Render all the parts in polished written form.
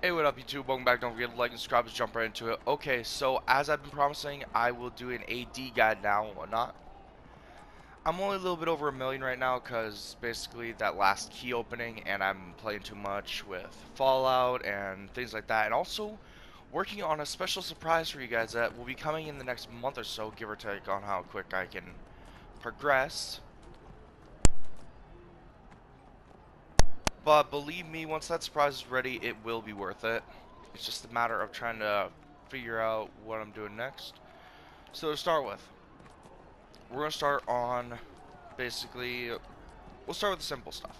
Hey, what up YouTube? Welcome back. Don't forget to like and subscribe. Let's jump right into it. Okay, so as I've been promising, I will do an AD guide now and whatnot. I'm only a little bit over 1,000,000 right now because basically that last key opening and I'm playing too much with Fallout and things like that. And also working on a special surprise for you guys that will be coming in the next month or so, give or take on how quick I can progress. But believe me, once that surprise is ready, it will be worth it. It's just a matter of trying to figure out what I'm doing next. So to start with, we're going to start on basically, we'll start with the simple stuff.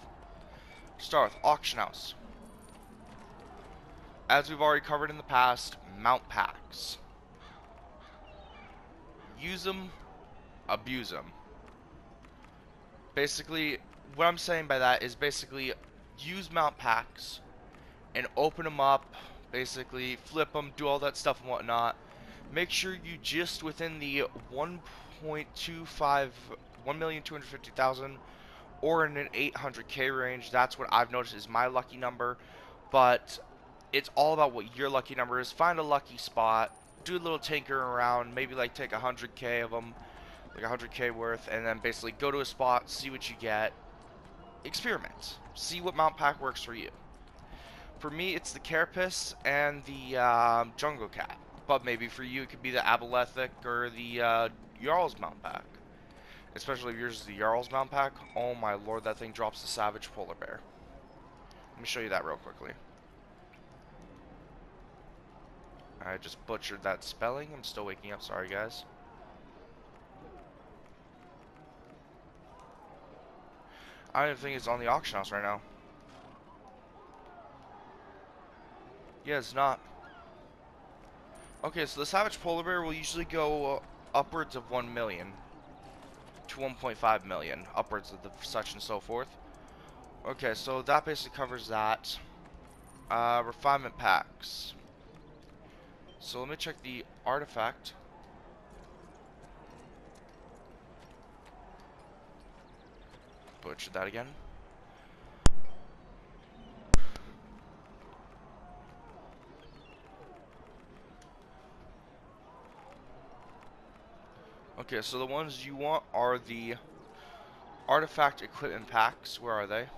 Start with Auction House. As we've already covered in the past, mount packs. Use them, abuse them. Basically, what I'm saying by that is basically use mount packs and open them up, basically flip them, do all that stuff and whatnot. Make sure you just within the 1.25, 1,250,000 or in an 800k range. That's what I've noticed is my lucky number, but it's all about what your lucky number is. Find a lucky spot, do a little tinkering around, maybe like take 100k of them, like 100k worth, and then basically go to a spot, see what you get, experiment, see what mount pack works for you. For me, it's the Carapace and the Jungle Cat. But maybe for you, it could be the Abelethic or the Jarl's mount pack. Especially if yours is the Jarl's mount pack. Oh my lord, that thing drops the Savage Polar Bear. Let me show you that real quickly. I just butchered that spelling. I'm still waking up. Sorry, guys. I don't even think it's on the auction house right now. Yeah, it's not. Okay, so the Savage Polar Bear will usually go upwards of 1 million to 1.5 million, upwards of the such and so forth. Okay, so that basically covers that. Refinement packs. So let me check the artifact. Butchered that again. Okay, so the ones you want are the artifact equipment packs. Where are they?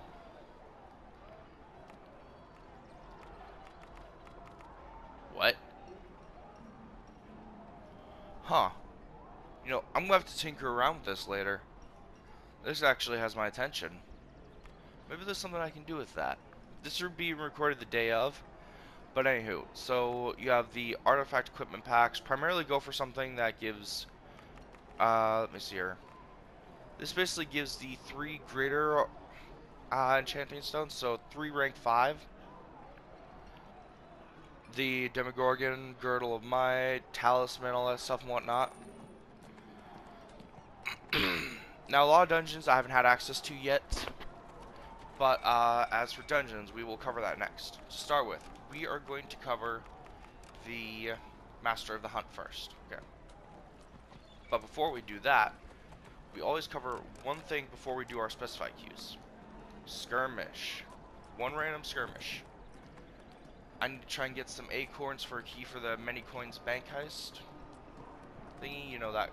What? Huh. You know, I'm gonna have to tinker around with this later. This actually has my attention. Maybe there's something I can do with that. This will be recorded the day of. But anywho, so you have the artifact equipment packs. Primarily go for something that gives, let me see here. This basically gives the 3 greater enchanting stones, so 3 rank 5. The Demogorgon, Girdle of Might, Talisman, all that stuff and whatnot. Now, a lot of dungeons I haven't had access to yet, but as for dungeons, we will cover that next. To start with, we are going to cover the Master of the Hunt first. Okay. But before we do that, we always cover one thing before we do our specified queues. Skirmish. One random skirmish. I need to try and get some acorns for a key for the many coins bank heist thingy, you know, that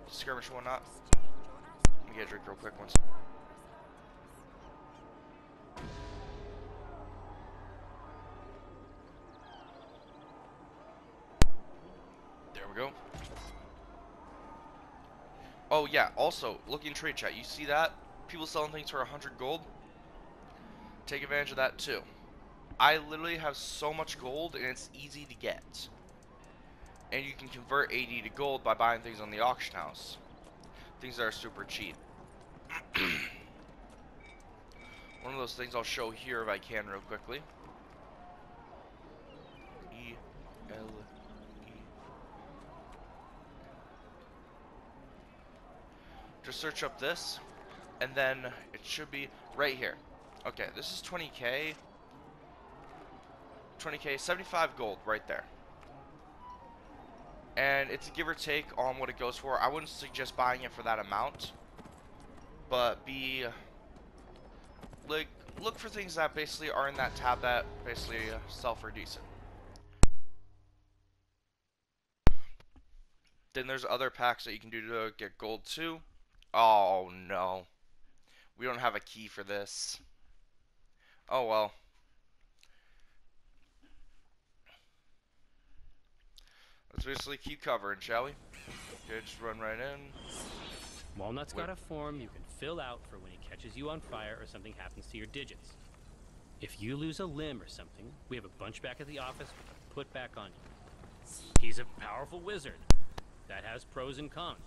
skirmish and whatnot. Let me get a drink real quick once. There we go. Oh yeah, also, look in trade chat. You see that? People selling things for 100 gold? Take advantage of that too. I literally have so much gold and it's easy to get. And you can convert AD to gold by buying things on the auction house. Things that are super cheap. One of those things I'll show here if I can real quickly. E-L-E. Just search up this, and then it should be right here. Okay, this is 20k. 20k, 75 gold right there. And it's a give or take on what it goes for. I wouldn't suggest buying it for that amount, but be like look for things that basically are in that tab that basically sell for decent. Then there's other packs that you can do to get gold too. Oh no. We don't have a key for this. Oh well. Let's basically keep covering, shall we? Okay, just run right in. Walnut's got a form you can fill out for when he catches you on fire or something happens to your digits. If you lose a limb or something, we have a bunch back at the office we can put back on you. He's a powerful wizard. That has pros and cons.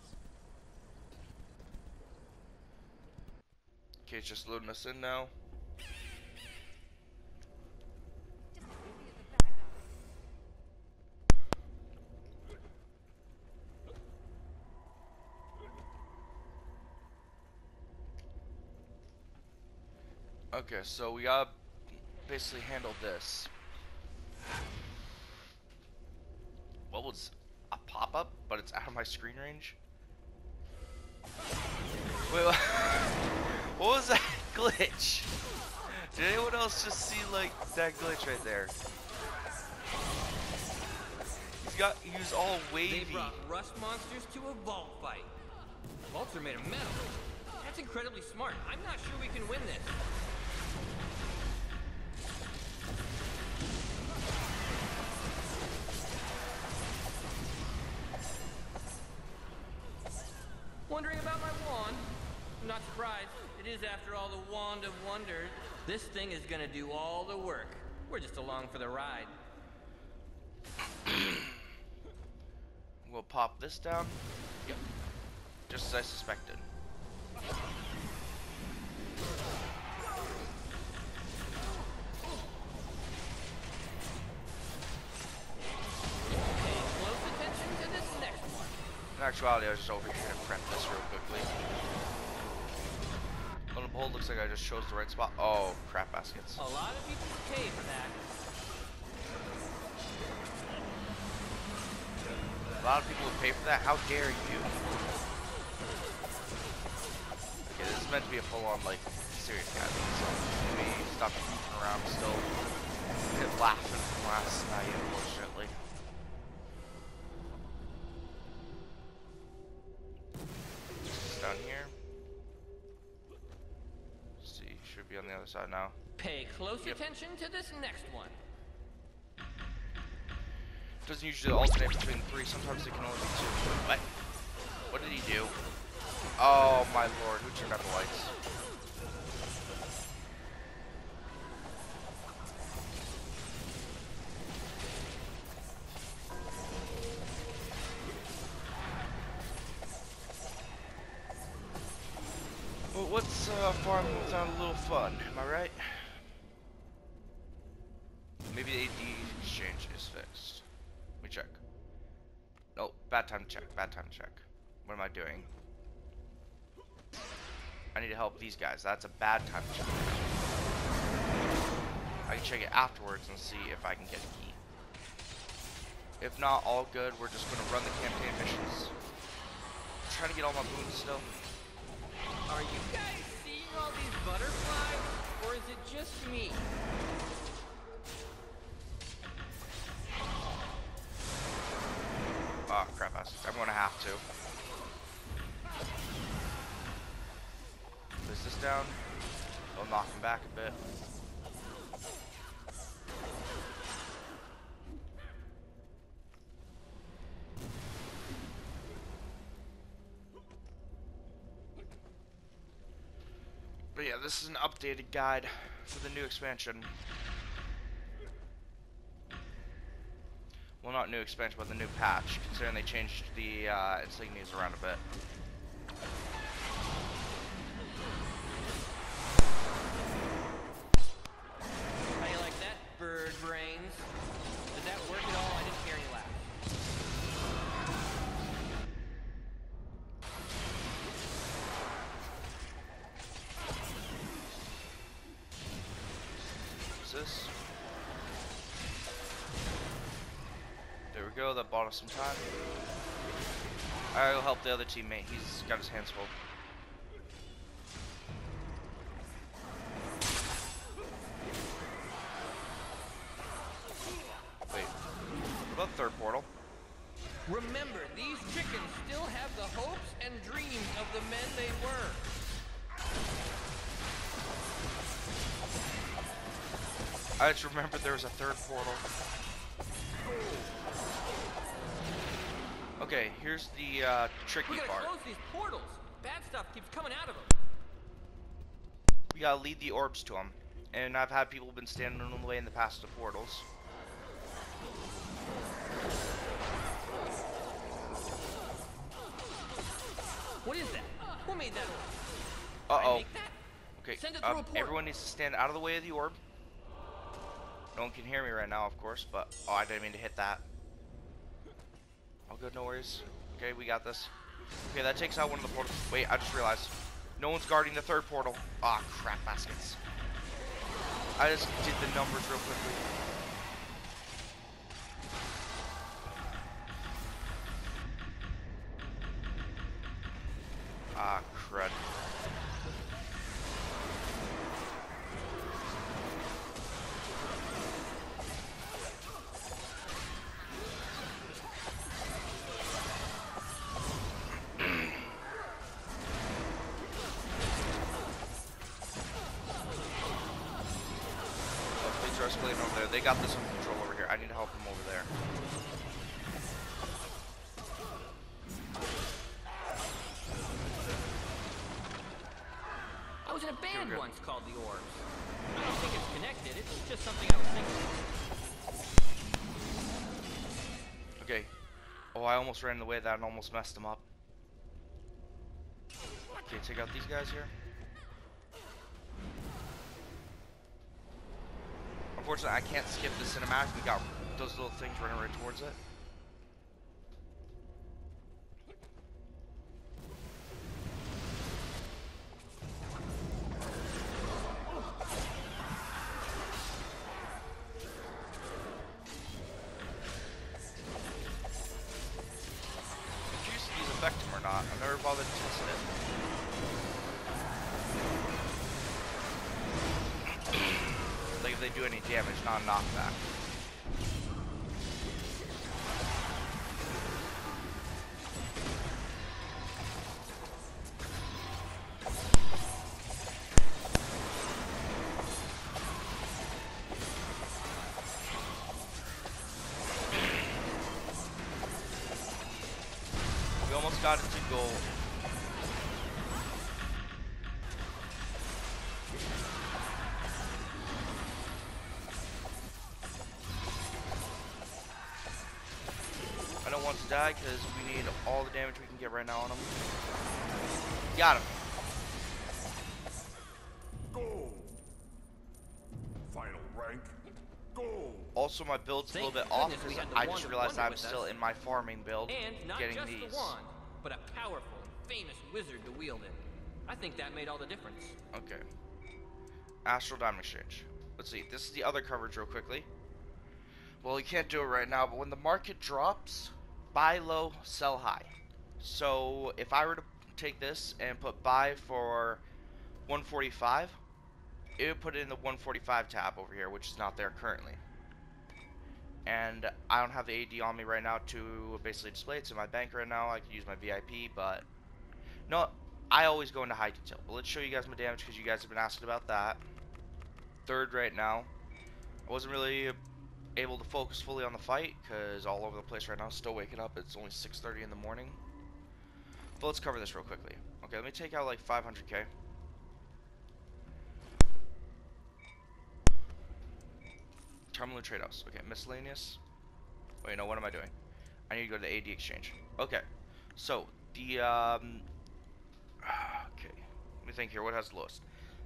Okay, it's just loading us in now. Okay, so we gotta basically handle this. What was a pop-up, but it's out of my screen range? Wait, what was that glitch? Did anyone else just see like that glitch right there? He was all wavy. They brought rust monsters to a vault fight. Vaults are made of metal. That's incredibly smart. I'm not sure we can win this. Wondering about my wand? I'm not surprised. It is, after all, the Wand of Wonders. This thing is gonna do all the work. We're just along for the ride. We'll pop this down. Yep. Just as I suspected. In actuality, I was just over here to prep this real quickly. Lo and behold, looks like I just chose the right spot. Oh, crap baskets. A lot of people pay for that. A lot of people would pay for that? How dare you? Okay, this is meant to be a full-on, like, serious gathering, so let me stop goofing around still. Hit laughing from last night, unfortunately. Down here. Let's see, should be on the other side now. Pay close attention to this next one. Doesn't usually alternate between three, sometimes it can only be two. What? What did he do? Oh my lord, who turned out the lights? Well, what's farming without a little fun, am I right? Maybe the AD exchange is fixed. Let me check. No, bad time to check, bad time to check. What am I doing? I need to help these guys. That's a bad time to check. I can check it afterwards and see if I can get a key. If not, all good. We're just going to run the campaign missions. I'm trying to get all my boons still. Are you guys seeing all these butterflies? Or is it just me? Oh, crap. I'm going to have to. Place this down. It'll knock him back a bit. But yeah, this is an updated guide for the new expansion. Well, not new expansion, but the new patch, considering they changed the insignias around a bit. How you like that, bird brains? Did that work at all? I didn't hear any laugh. What's this? There we go, that bought us some time. I'll help the other teammate, he's got his hands full. third portal. Remember, these chickens still have the hopes and dreams of the men they were. I just remembered there was a third portal. Okay, here's the tricky We gotta part. close these portals. Bad stuff keeps coming out of them. We gotta lead the orbs to them. And I've had people been standing in the way in the past of portals. What is that? Who made that? Uh-oh. I make that? Okay, Send it through a portal. everyone needs to stand out of the way of the orb. No one can hear me right now, of course, but... Oh, I didn't mean to hit that. All good, no worries. Okay, we got this. Okay, that takes out one of the portals. Wait, I just realized. No one's guarding the third portal. Ah, crap baskets. I just did the numbers real quickly. Ah, crud. Escalating over there. They got this under control over here. I need to help them over there. I was in a band once called the Orbs. I don't think it's connected. It's just something I was thinking. Okay. Oh, I almost ran in the way of that and almost messed them up. Okay, take out these guys here. Unfortunately, I can't skip the cinematic. We got those little things running right towards it. I'm curious if these affect him or not. I've never bothered to test it. Like if they do any damage, not knockback. We almost got it to gold. I don't want to die because we need all the damage we can get right now on him. Got him. Gold. Final rank. Gold. Also, my build's a little bit off because I just realized I'm still in my farming build, And not getting just these. the wand, but a powerful and famous wizard to wield it. I think that made all the difference. Okay. Astral Diamond Exchange. Let's see. This is the other coverage real quickly. Well, you can't do it right now, but when the market drops, buy low, sell high. So if I were to take this and put buy for 145, it would put it in the 145 tab over here, which is not there currently. And I don't have the AD on me right now to basically display it. It's in my bank right now. I could use my VIP, but no, I always go into high detail. But let's show you guys my damage because you guys have been asking about that. Third right now. I wasn't really able to focus fully on the fight because all over the place right now. Still waking up. It's only 6:30 in the morning. But let's cover this real quickly. Okay, let me take out like 500k. Terminal Trade House. Okay, miscellaneous. Wait, no, what am I doing? I need to go to the AD exchange. Okay, so the okay, let me think here. What has the lowest?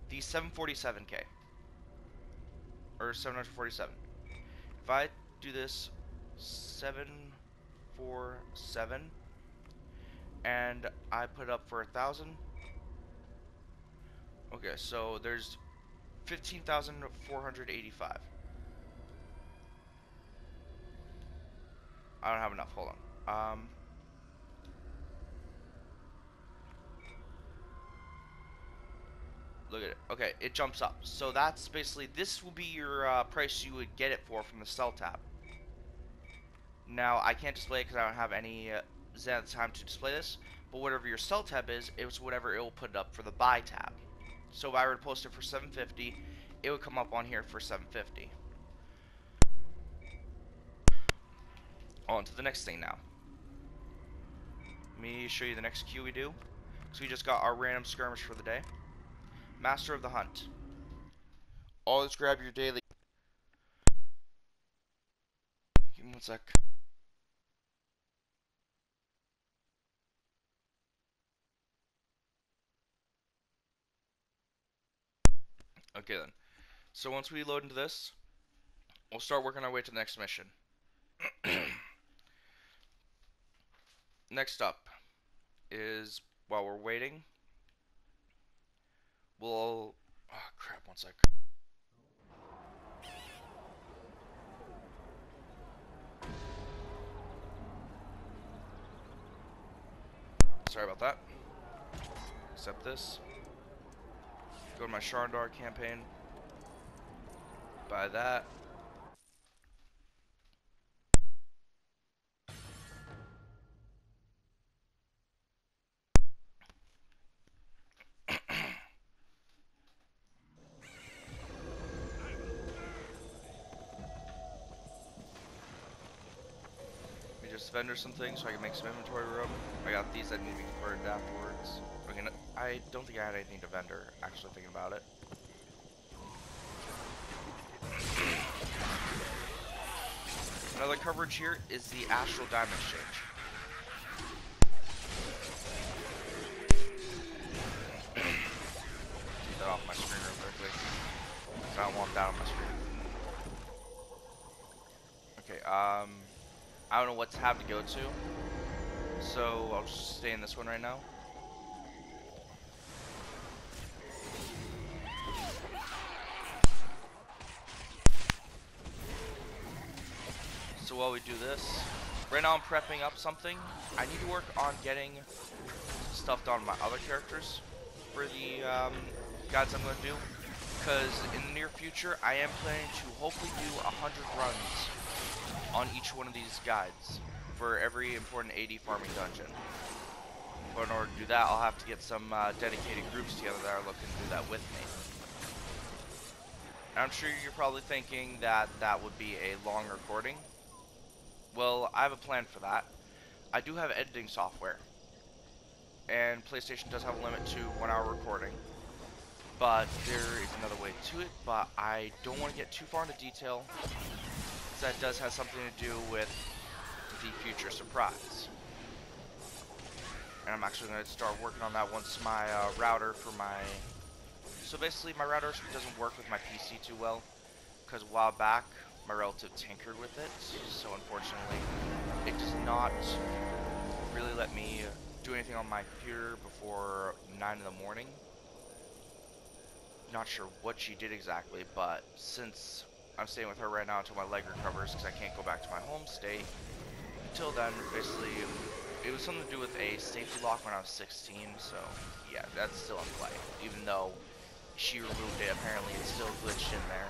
The 747k or 747. If I do this 747 and I put it up for 1,000. Okay, so there's 15,485. I don't have enough. Hold on. Look at it. Okay, it jumps up. So that's basically, this will be your price you would get it for from the sell tab. Now, I can't display it because I don't have any time to display this, but whatever your sell tab is, it's whatever it will put up for the buy tab. So if I were to post it for 750, it would come up on here for 750. On to the next thing now. Let me show you the next queue we do. So we just got our random skirmish for the day. Master of the Hunt. Always grab your daily. Give me one sec. Okay then. So once we load into this, we'll start working our way to the next mission. Next up is, while we're waiting, we'll... Oh crap, one sec. Sorry about that. Accept this. Go to my Sharndar campaign. Buy that. We just vendor some things so I can make some inventory room. I got these that need to be converted afterwards. I don't think I had anything to vendor, actually thinking about it. Another coverage here is the Astral Diamond Exchange. Keep that off my screen real quickly. I don't want that on my screen. Okay, I don't know what tab to go to, so I'll just stay in this one right now. So while we do this, right now I'm prepping up something. I need to work on getting stuff done on my other characters for the guides I'm going to do. Because in the near future, I am planning to hopefully do 100 runs on each one of these guides for every important AD farming dungeon. But in order to do that, I'll have to get some dedicated groups together that are looking to do that with me. And I'm sure you're probably thinking that that would be a long recording. Well, I have a plan for that. I do have editing software, and PlayStation does have a limit to 1 hour recording, but there is another way to it, but I don't want to get too far into detail, because that does have something to do with the future surprise. And I'm actually going to start working on that once my router for my... So basically my router doesn't work with my PC too well, because a while back my relative tinkered with it, so unfortunately it does not really let me do anything on my computer before 9 in the morning. Not sure what she did exactly, but since I'm staying with her right now until my leg recovers, because I can't go back to my home state, until then, basically, it was something to do with a safety lock when I was 16, so yeah, that's still in play. Even though she removed it, apparently it's still glitched in there.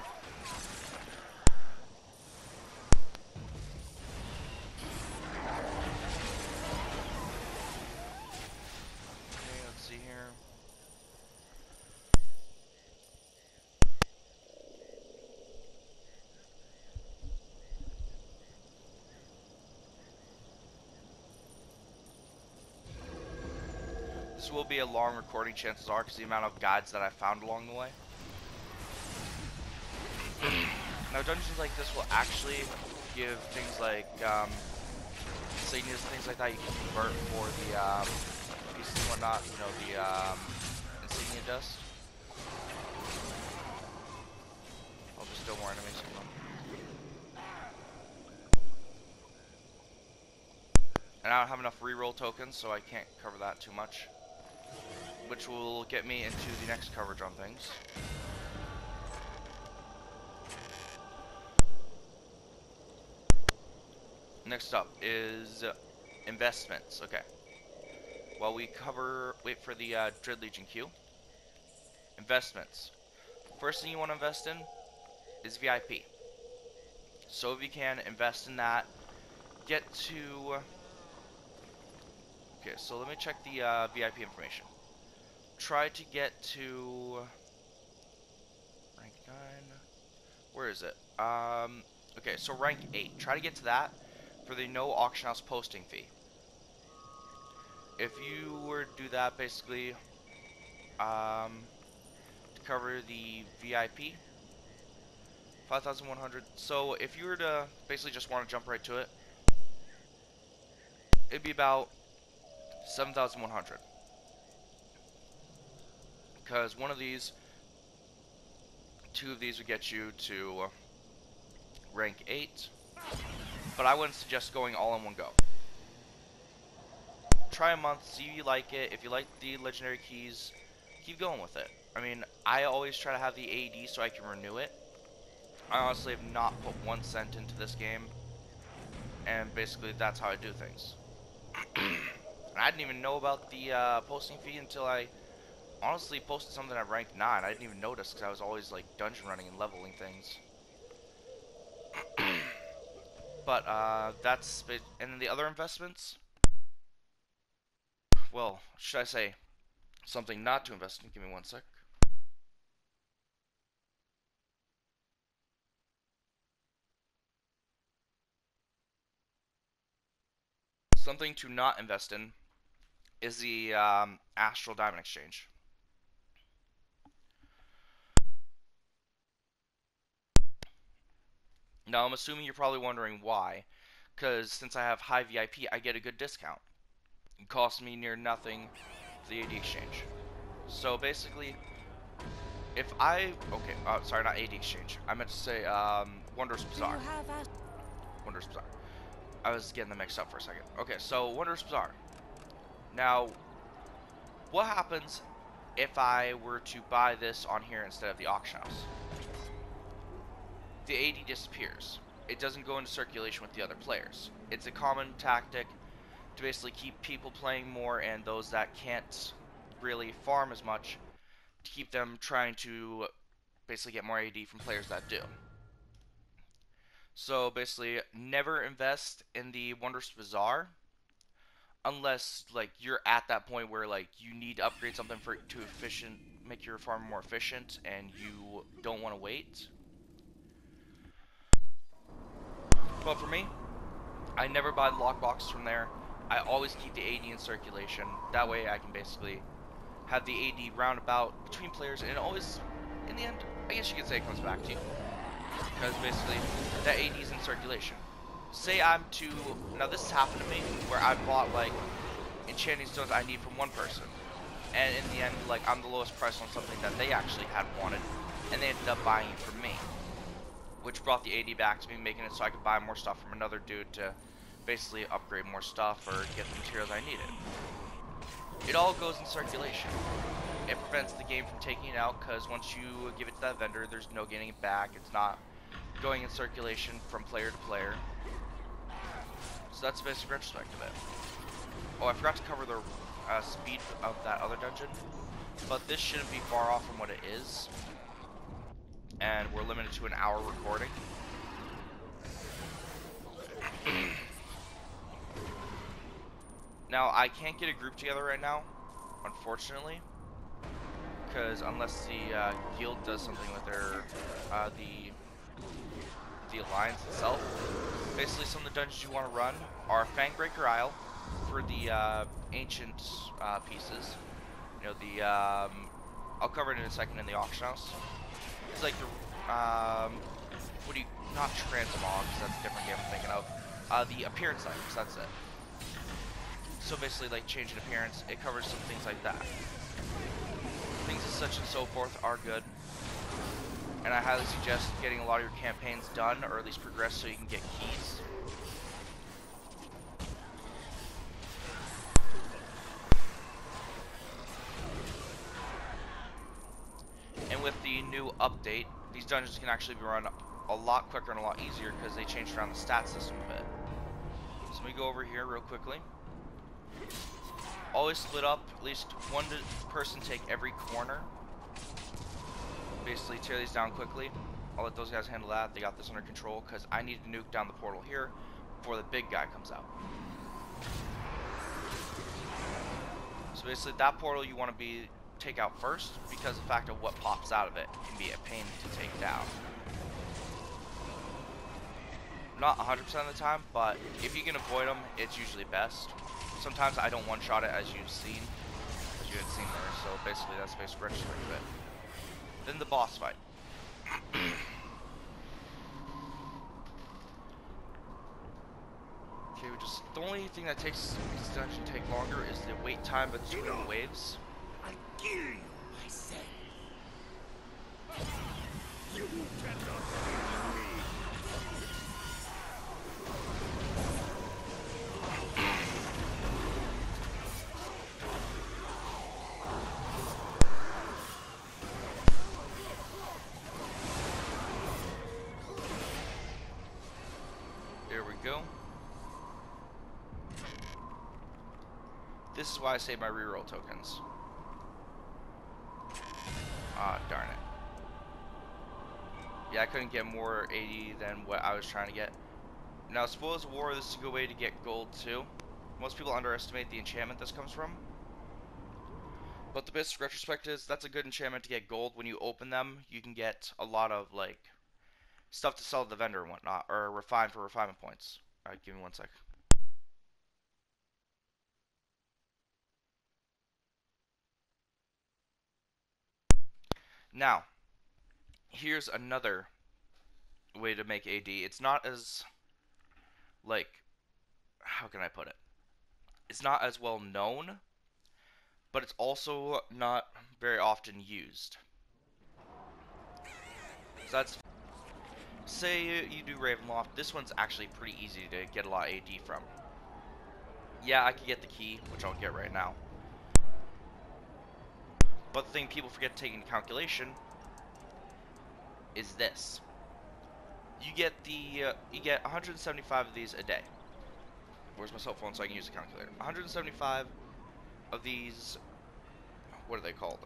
This will be a long recording, chances are, because the amount of guides that I found along the way. Now, dungeons like this will actually give things like insignias and things like that you can convert for the pieces and whatnot. You know, the insignia dust. I'll just do more enemies. And I don't have enough reroll tokens, so I can't cover that too much. Which will get me into the next coverage on things. Next up is investments. Okay. While we wait for the Dread Legion queue. Investments. First thing you want to invest in is VIP. So if you can, invest in that. get to... Okay, so let me check the VIP information. Try to get to... rank 9... Where is it? Okay, so rank 8. Try to get to that for the no auction house posting fee. If you were to do that, basically, to cover the VIP, 5,100. So if you were to basically just want to jump right to it, it'd be about 7,100. Because one of these, 2 of these would get you to rank 8. But I wouldn't suggest going all in one go. Try a month, see if you like it. If you like the legendary keys, keep going with it. I mean, I always try to have the AED so I can renew it. I honestly have not put 1 cent into this game, and basically that's how I do things. And I didn't even know about the posting fee until I honestly posted something at rank 9. I didn't even notice because I was always like dungeon running and leveling things. But that's it. And then the other investments, well, should I say something not to invest in? Give me 1 sec. Something to not invest in is the Astral Diamond Exchange. Now, I'm assuming you're probably wondering why, because since I have high VIP, I get a good discount. It costs me near nothing for the AD Exchange. So basically, if I... Okay, sorry, not AD Exchange. I meant to say Wondrous Bazaar. Wondrous Bazaar. I was getting them mixed up for a second. Okay, so Wondrous Bazaar. Now, what happens if I were to buy this on here instead of the auction house? The AD disappears. It doesn't go into circulation with the other players. It's a common tactic to basically keep people playing more and those that can't really farm as much to keep them trying to basically get more AD from players that do. So basically, never invest in the Wondrous Bazaar unless like you're at that point where like you need to upgrade something make your farm more efficient and you don't want to wait. But for me, I never buy the lockboxes from there. I always keep the AD in circulation. That way I can basically have the AD roundabout between players, and it always, in the end, I guess you could say it comes back to you. Because basically, that AD is in circulation. Say I'm to, now this has happened to me, where I bought like enchanting stones I need from one person. And in the end, like I'm the lowest price on something that they actually had wanted, and they ended up buying it from me. Which brought the AD back to me, making it so I could buy more stuff from another dude to basically upgrade more stuff or get the materials I needed. It all goes in circulation. It prevents the game from taking it out, because once you give it to that vendor, there's no getting it back. It's not going in circulation from player to player. So that's the basic retrospect of it. Oh, I forgot to cover the speed of that other dungeon, but this shouldn't be far off from what it is. And we're limited to an hour recording. Now, I can't get a group together right now, unfortunately, because unless the guild does something with their the alliance itself. Basically, some of the dungeons you want to run are Fangbreaker Isle for the ancient pieces. You know, the I'll cover it in a second in the auction house. It's like the, not transmogs, that's a different game I'm thinking of. The appearance items, that's it. So basically, like, change in appearance, it covers some things like that. Things as such and so forth are good. And I highly suggest getting a lot of your campaigns done, or at least progress so you can get keys. And with the new update, these dungeons can actually be run a lot quicker and a lot easier because they changed around the stat system a bit. So let me go over here real quickly. Always split up, at least one person take every corner. Basically tear these down quickly. I'll let those guys handle that. They got this under control because I need to nuke down the portal here. before the big guy comes out. So basically, that portal you want to take out first, because the fact of what pops out of it can be a pain to take down. Not 100% of the time, but if you can avoid them, it's usually best. Sometimes I don't one-shot it, as you had seen there. So basically, that's basic retrospect of it. Then the boss fight. Okay, the only thing that takes to actually take longer is the wait time between the waves. I kill you myself. You cannot kill me. There we go. This is why I save my reroll tokens. Ah, darn it. Yeah, I couldn't get more 80 than what I was trying to get. Now, Spoils of War, this is a good way to get gold too. Most people underestimate the enchantment this comes from. But the best retrospect is, that's a good enchantment to get gold. When you open them, you can get a lot of, like, stuff to sell to the vendor and whatnot, or refine for refinement points. Alright, give me 1 sec. Now, here's another way to make AD. It's not as, like, how can I put it? It's not as well known, but it's also not very often used. So that's, say you do Ravenloft, this one's actually pretty easy to get a lot of AD from. Yeah, I could get the key, which I'll get right now. But the thing people forget to take into calculation is this. You get 175 of these a day. Where's my cell phone so I can use the calculator? 175 of these, what are they called?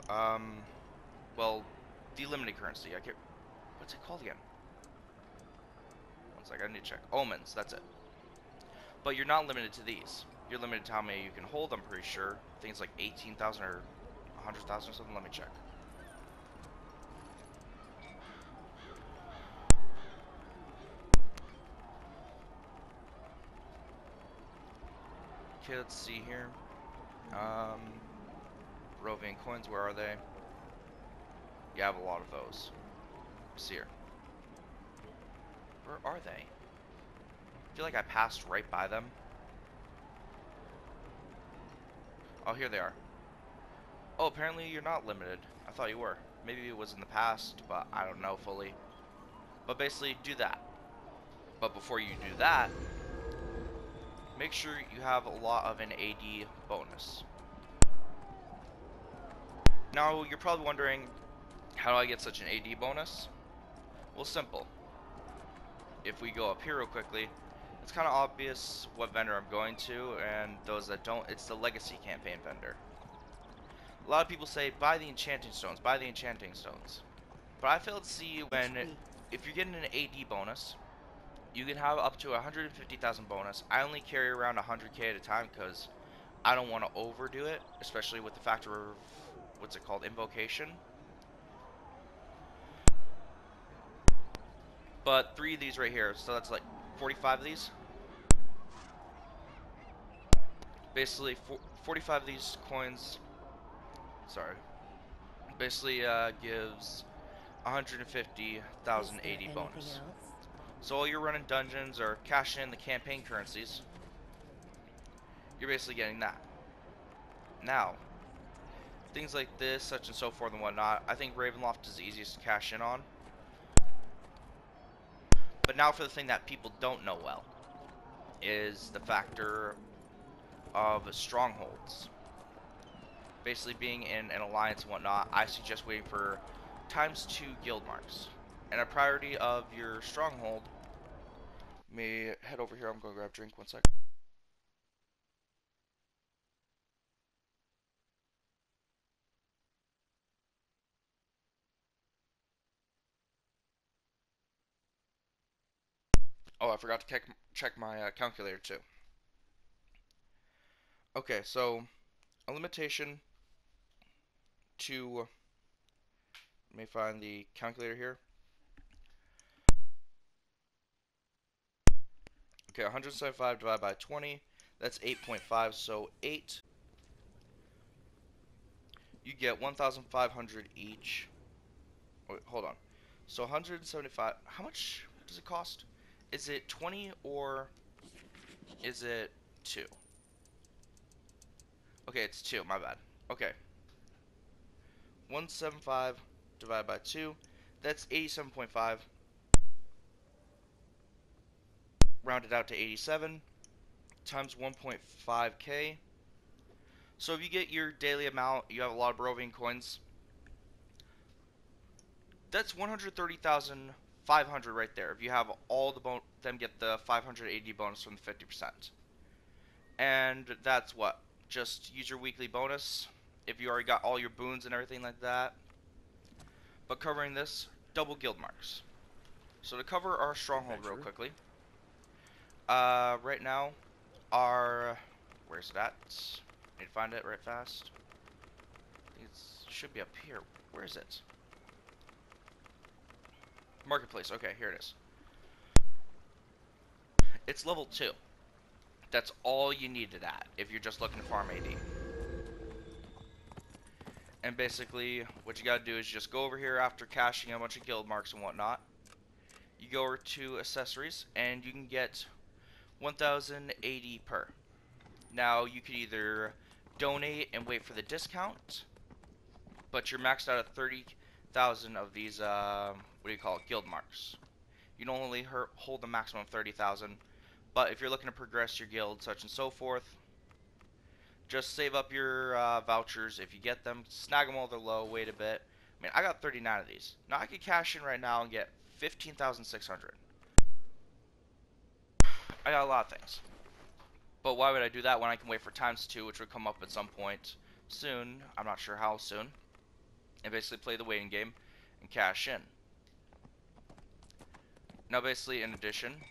Well, delimited currency. What's it called again? 1 sec, I need to check. Omens, that's it. But you're not limited to these. You're limited to how many you can hold, I'm pretty sure. I think it's like 18,000 or 100,000 or something. Let me check. Okay, let's see here. Rovian coins, where are they? You have a lot of those. Let's see here. Where are they? I feel like I passed right by them. Oh, here they are. Oh, apparently you're not limited. I thought you were. Maybe it was in the past, but I don't know fully. But basically, do that. But before you do that, make sure you have a lot of an AD bonus. Now, you're probably wondering, how do I get such an AD bonus? Well, simple. If we go up here real quickly, it's kind of obvious what vendor I'm going to, and those that don't, it's the Legacy Campaign vendor. A lot of people say, buy the Enchanting Stones, buy the Enchanting Stones. But I fail to see when, if you're getting an AD bonus, you can have up to 150,000 bonus. I only carry around 100k at a time because I don't want to overdo it, especially with the factor of, what's it called, invocation. But 3 of these right here, so that's like 45 of these. Basically, 45 of these coins, sorry, basically gives 150,000 AD bonus. So while you're running dungeons or cashing in the campaign currencies, you're basically getting that. Now, things like this, such and so forth and whatnot, I think Ravenloft is the easiest to cash in on. But now for the thing that people don't know well, is the factor of Strongholds. Basically being in an alliance and whatnot, I suggest waiting for ×2 guild marks. And a priority of your Stronghold, may head over here, I'm going to grab a drink, 1 sec. Oh, I forgot to check my calculator too. Okay, so a limitation to, let me find the calculator here. Okay, 175 divided by 20, that's 8.5, so 8, you get 1,500 each. Wait, hold on. So 175, how much does it cost? Is it 20 or is it 2? Okay, it's 2, my bad. Okay. 175 divided by 2, that's 87.5. Rounded out to 87 times 1.5k. So if you get your daily amount, you have a lot of Barovian coins. That's 130,500 right there. If you have all them get the 580 bonus from the 50%. And that's what? Just use your weekly bonus if you already got all your boons and everything like that. But covering this, double guild marks. So to cover our stronghold real quickly. Right now, where's it at? Need to find it right fast. It should be up here. Where is it? Marketplace. Okay, here it is. It's level 2. That's all you needed at if you're just looking to farm AD. And basically, what you gotta do is just go over here after cashing a bunch of guild marks and whatnot. You go over to accessories, and you can get 1,080 per. Now, you could either donate and wait for the discount, but you're maxed out at 30,000 of these, what do you call it, guild marks. You can only hold the maximum of 30,000, but if you're looking to progress your guild, such and so forth, just save up your vouchers if you get them, snag them while they're low, wait a bit. I mean, I got 39 of these. Now I could cash in right now and get 15,600. I got a lot of things. But why would I do that when I can wait for ×2, which would come up at some point soon, I'm not sure how soon, and basically play the waiting game and cash in. Now basically, in addition,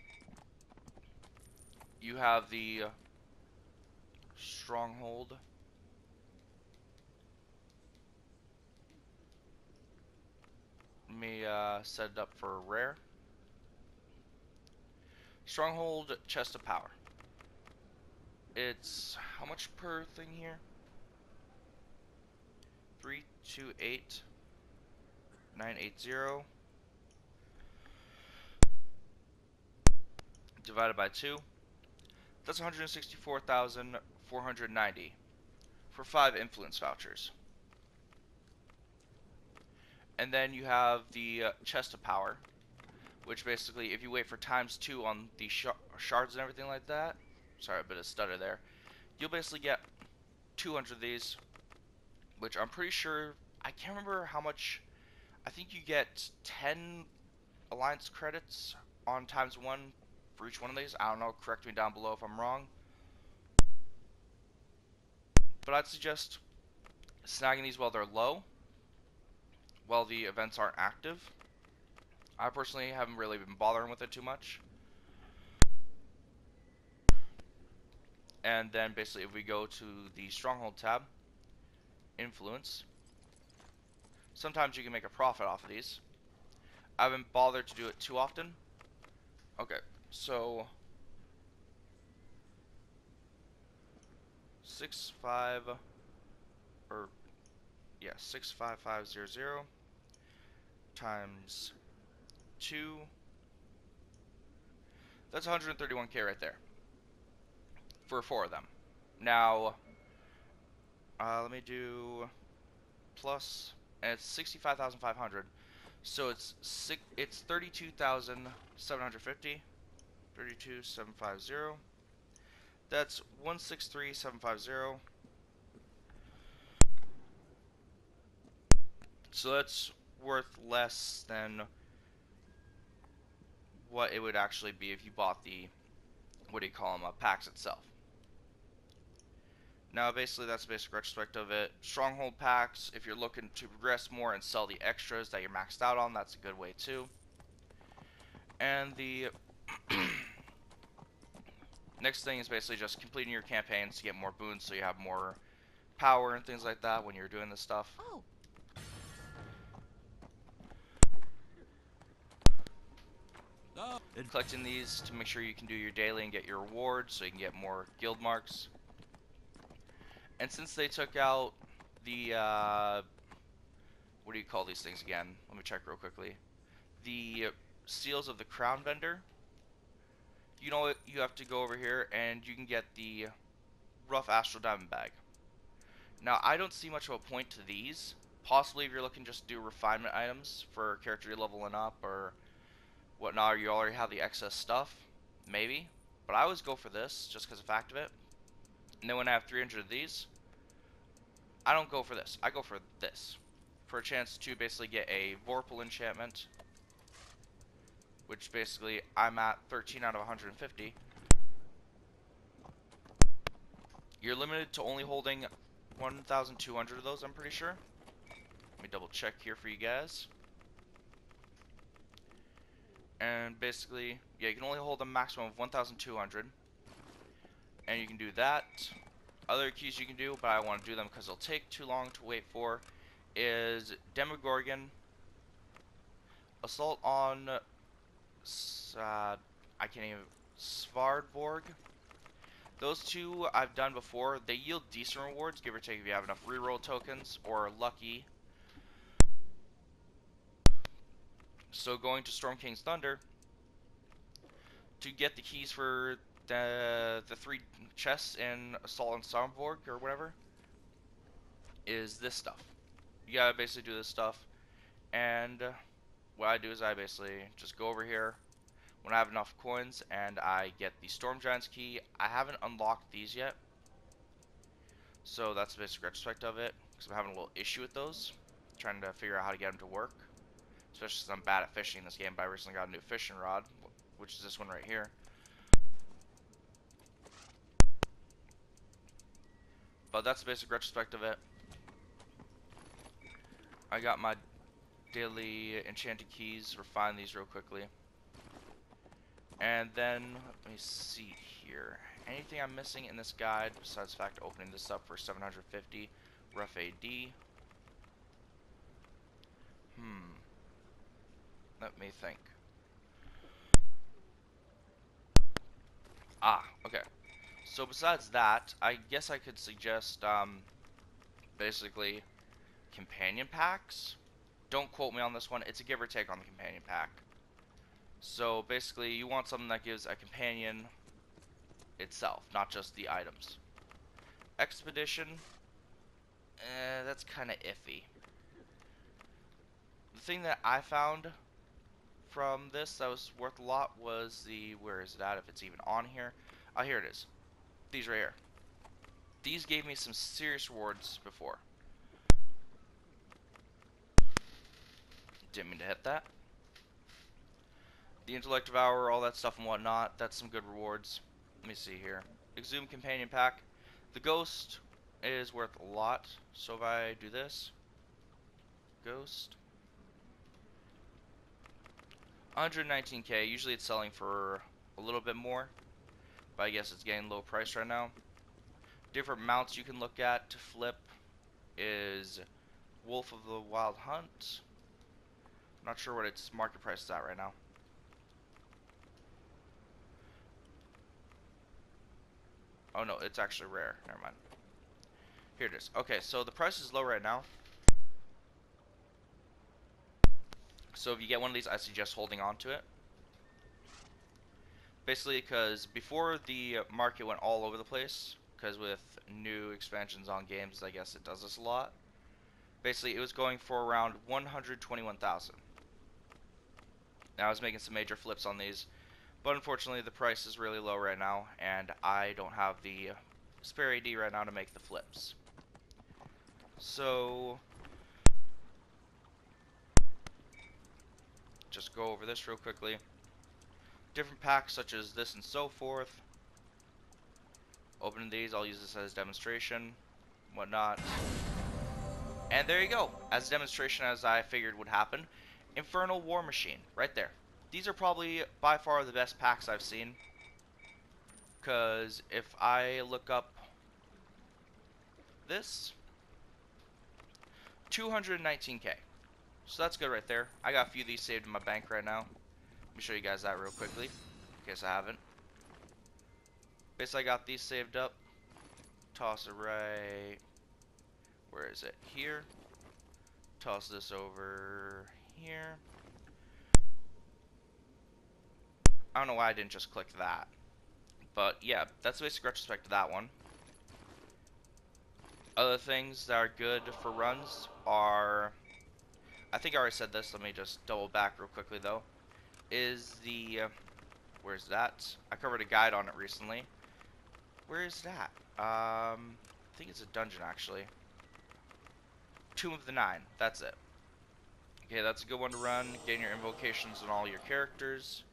you have the Stronghold. Let me set it up for rare. Stronghold Chest of Power. It's how much per thing here? 328,980 divided by 2. That's 164,490 for 5 influence vouchers. And then you have the Chest of Power, which basically, if you wait for ×2 on the shards and everything like that, sorry, a bit of stutter there, you'll basically get 200 of these, which I'm pretty sure, I can't remember how much, I think you get 10 alliance credits on ×1 for each one of these. I don't know, correct me down below if I'm wrong. But I'd suggest snagging these while they're low, while the events aren't active. I personally haven't really been bothering with it too much. And then basically if we go to the Stronghold tab, Influence, sometimes you can make a profit off of these. I haven't bothered to do it too often. Okay, so 65500 times 2. That's 131k right there for 4 of them. Now, let me do plus, and it's 65,500. So it's 32,750. 32,750. That's 163,750. So that's worth less than what it would actually be if you bought the, what do you call them, packs itself. Now basically that's the basic retrospect of it. Stronghold packs, if you're looking to progress more and sell the extras that you're maxed out on, that's a good way too. And the Next thing is basically just completing your campaigns to get more boons so you have more power and things like that when you're doing this stuff. Oh. Collecting these to make sure you can do your daily and get your rewards so you can get more guild marks. And since they took out the, what do you call these things again? Let me check real quickly. The seals of the crown vendor. You know what? You have to go over here and you can get the rough astral diamond bag. Now, I don't see much of a point to these. Possibly if you're looking just to do refinement items for character you're leveling up or whatnot, or you already have the excess stuff. Maybe. But I always go for this just because of the fact of it. And then when I have 300 of these, I don't go for this. I go for this. For a chance to basically get a Vorpal enchantment. Which basically I'm at 13 out of 150. You're limited to only holding 1,200 of those, I'm pretty sure. Let me double check here for you guys. And basically, yeah, you can only hold a maximum of 1,200. And you can do that. Other keys you can do, but I want to do them because they'll take too long to wait for, is Demogorgon, Assault on I can't even, Svardborg. Those two I've done before. They yield decent rewards, give or take if you have enough reroll tokens or lucky. So going to Storm King's Thunder to get the keys for the 3 chests in Assault on Svardborg or whatever is this stuff. You gotta basically do this stuff, and what I do is I basically just go over here when I have enough coins and I get the Storm Giant's key. I haven't unlocked these yet, so that's the basic retrospect of it, because I'm having a little issue with those, trying to figure out how to get them to work, especially since I'm bad at fishing in this game, but I recently got a new fishing rod, which is this one right here. But that's the basic retrospect of it. I got my daily enchanted keys, refine these real quickly. And then, let me see here. Anything I'm missing in this guide besides the fact of opening this up for 750 rough AD? Let me think. Okay. So besides that, I guess I could suggest, basically, companion packs. Don't quote me on this one. It's a give or take on the companion pack. So basically, you want something that gives a companion itself, not just the items. Expedition, that's kind of iffy. The thing that I found from this that was worth a lot was the, where is it at, if it's even on here? Oh, here it is. These right here. These gave me some serious rewards before. Didn't mean to hit that. The Intellect Devourer, all that stuff and whatnot, that's some good rewards. Let me see here. Exhume Companion Pack. The Ghost is worth a lot. So if I do this, Ghost, 119k. Usually it's selling for a little bit more, but I guess it's getting low price right now. Different mounts you can look at to flip is Wolf of the Wild Hunt. I'm not sure what its market price is at right now. Oh no, it's actually rare. Never mind. Here it is. Okay, so the price is low right now. So if you get one of these, I suggest holding on to it. Basically, because before the market went all over the place, because with new expansions on games, I guess it does this a lot. Basically, it was going for around 121,000. Now I was making some major flips on these, but unfortunately the price is really low right now, and I don't have the spare AD right now to make the flips. So just go over this real quickly. Different packs such as this and so forth. Opening these, I'll use this as demonstration, whatnot. And there you go, as a demonstration as I figured would happen. Infernal War Machine, right there. these are probably by far the best packs I've seen. Because if I look up this, 219k. So that's good right there. I got a few of these saved in my bank right now. Let me show you guys that real quickly, in case I haven't. Basically, I got these saved up. Toss it right. Where is it? Here. Toss this over here. I don't know why I didn't just click that. But yeah, that's the basic retrospect of that one. Other things that are good for runs are, I think I already said this, let me just double back real quickly though, is the, where's that? I covered a guide on it recently. Where is that? I think it's a dungeon actually. Tomb of the Nine, that's it. Okay, that's a good one to run, getting your invocations on all your characters.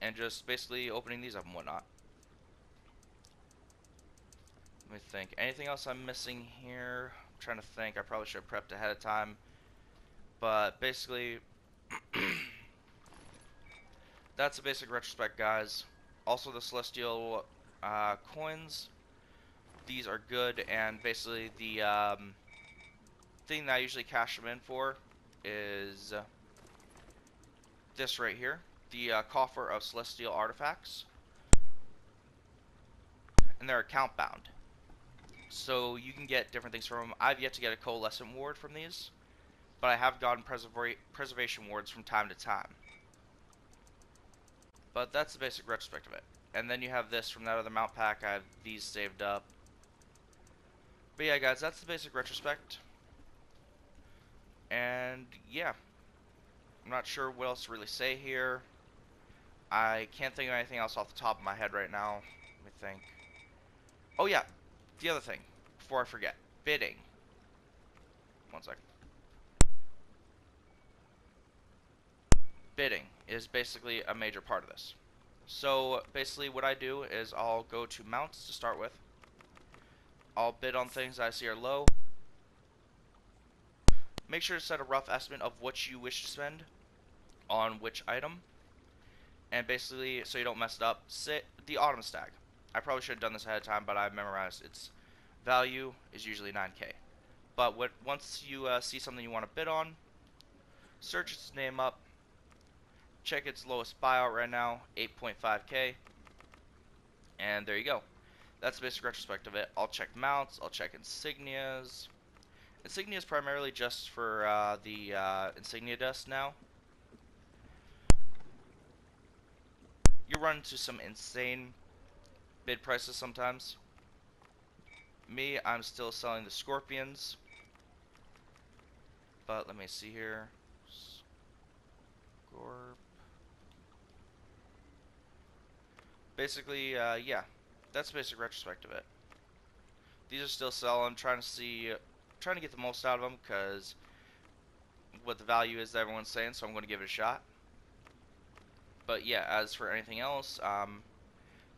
And just basically opening these up and whatnot. Let me think. Anything else I'm missing here? I'm trying to think. I probably should have prepped ahead of time. But basically, that's a basic retrospect, guys. Also, the Celestial coins. These are good, and basically the thing that I usually cash them in for is this right here. The Coffer of Celestial Artifacts. And they're account bound. So you can get different things from them. I've yet to get a Coalescent Ward from these, but I have gotten Preservation Wards from time to time. But that's the basic retrospect of it. And then you have this from that other mount pack. I have these saved up. But yeah, guys, that's the basic retrospect. And yeah, I'm not sure what else to really say here. I can't think of anything else off the top of my head right now. Let me think. Oh yeah, the other thing, before I forget, bidding. One sec. Bidding is basically a major part of this. So basically what I do is I'll go to mounts to start with. I'll bid on things I see are low. Make sure to set a rough estimate of what you wish to spend on which item. And basically, so you don't mess it up, the autumn stag. I probably should have done this ahead of time, but I've memorized its value is usually 9k. But once you see something you want to bid on, search its name up, check its lowest buyout right now, 8.5k, and there you go. That's the basic retrospect of it. I'll check mounts, I'll check insignias. Insignia is primarily just for the insignia dust now. You run into some insane bid prices sometimes. Me, I'm still selling the scorpions. But let me see here. Scorp. Basically, yeah. That's the basic retrospect of it. These are still selling. Trying to get the most out of them because what the value is that everyone's saying, so I'm going to give it a shot. But yeah, as for anything else,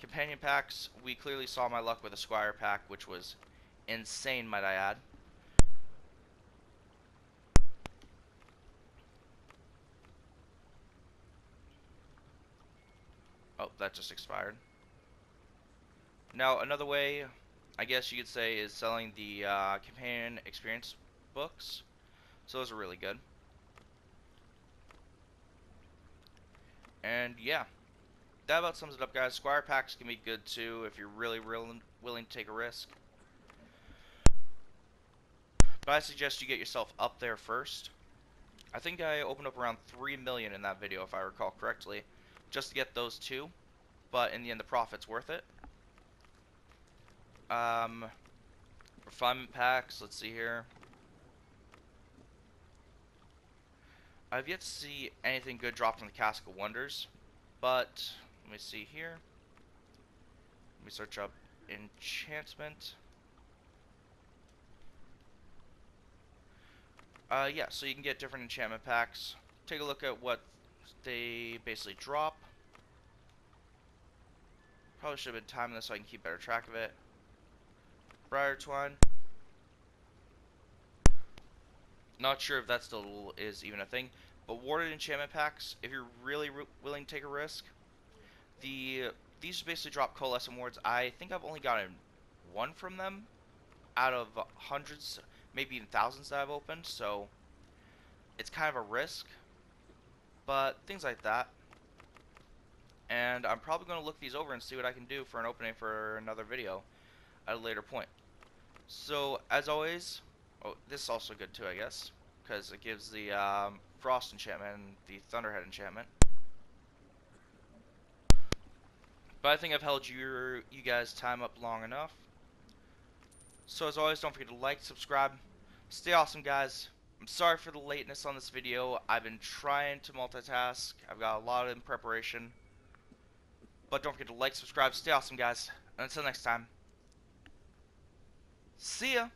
companion packs, we clearly saw my luck with a Squire pack, which was insane, might I add. Oh, that just expired. Now, another way, I guess you could say, is selling the companion experience books. So those are really good. And yeah, that about sums it up, guys. Squire packs can be good too if you're really willing to take a risk. But I suggest you get yourself up there first. I think I opened up around 3 million in that video, if I recall correctly, just to get those two. But in the end, the profit's worth it. Refinement packs, let's see here. I've yet to see anything good drop from the Cask of Wonders, but let me see here. Let me search up Enchantment. Yeah, so you can get different enchantment packs. Take a look at what they basically drop. Probably should have been timing this so I can keep better track of it. Briar Twine. Not sure if that still is even a thing. But warded enchantment packs, if you're really willing to take a risk, these basically drop coalescent wards. I think I've only gotten one from them out of hundreds, maybe even thousands that I've opened. So it's kind of a risk, but things like that. And I'm probably going to look these over and see what I can do for an opening for another video at a later point. So as always, oh, this is also good too, I guess, because it gives the Frost enchantment and the Thunderhead enchantment. But I think I've held you guys' time up long enough. So as always, don't forget to like, subscribe, stay awesome, guys. I'm sorry for the lateness on this video. I've been trying to multitask. I've got a lot in preparation. But don't forget to like, subscribe, stay awesome, guys. And until next time, see ya!